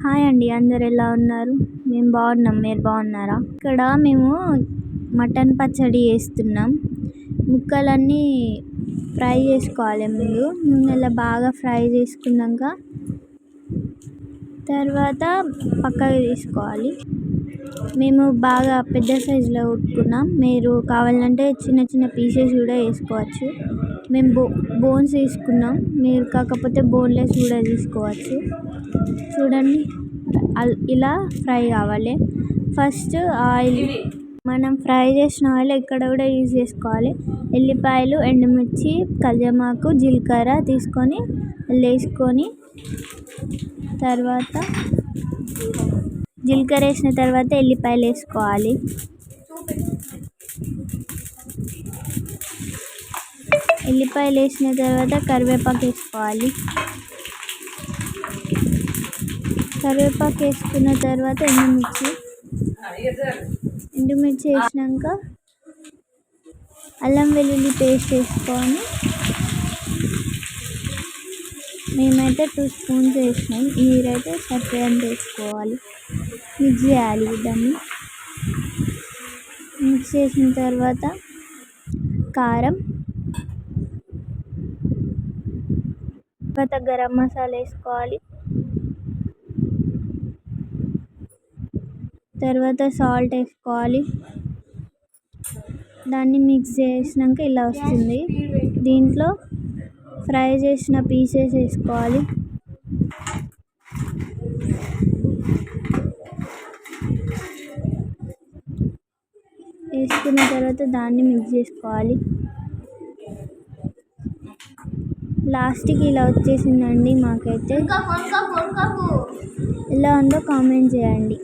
Hi అండి, అందరు ఎలా ఉన్నారు? మేము బాగున్నాం, మీరు బాగున్నారా? ఇక్కడ మేము మటన్ పచ్చడి చేస్తున్నాం. ముక్కలన్నీ ఫ్రై చేసుకోవాలి. ముందు నూనెలో బాగా ఫ్రై చేసుకున్నాక తర్వాత పక్కకు తీసుకోవాలి. మేము బాగా పెద్ద సైజులో ఉట్టుకున్నాం. మీరు కావాలంటే చిన్న చిన్న పీసెస్ కూడా వేసుకోవచ్చు. మేము బోన్స్ తీసుకున్నాం, మీరు కాకపోతే బోన్లెస్ కూడా తీసుకోవచ్చు. చూడండి, ఇలా ఫ్రై కావాలి. ఫస్ట్ ఆయిల్, మనం ఫ్రై చేసిన ఆయిల్ ఇక్కడ కూడా యూజ్ చేసుకోవాలి. ఎల్లిపాయలు, ఎండుమిర్చి, కల్జమాకు, జీలకర్ర తీసుకొని వేసుకొని తర్వాత జీలకర్ర వేసిన తర్వాత ఎల్లిపాయలు వేసుకోవాలి. ఎల్లిపాయలు వేసిన తర్వాత కరివేపాకు వేసుకోవాలి. కరివేపాకు వేసుకున్న తర్వాత ఎండుమిర్చి వేసినాక అల్లం వెల్లుల్లి పేస్ట్ వేసుకొని, మేమైతే 2 స్పూన్స్ వేసినాం, మీరైతే సరిపోయేంత వేసుకోవాలి. మిక్స్ చేయాలి. దాన్ని మిక్స్ చేసిన తర్వాత కారం, తర్వాత గరం మసాలా వేసుకోవాలి. తర్వాత సాల్ట్ వేసుకోవాలి. దాన్ని మిక్స్ చేసినాక ఇలా వస్తుంది. దీంట్లో ఫ్రై చేసిన పీసెస్ వేసుకోవాలి. వేసుకున్న తర్వాత దాన్ని మిక్స్ చేసుకోవాలి. లాస్ట్కి ఇలా వచ్చేసిందండి. మాకైతే ఎలా ఉందో కామెంట్ చేయండి.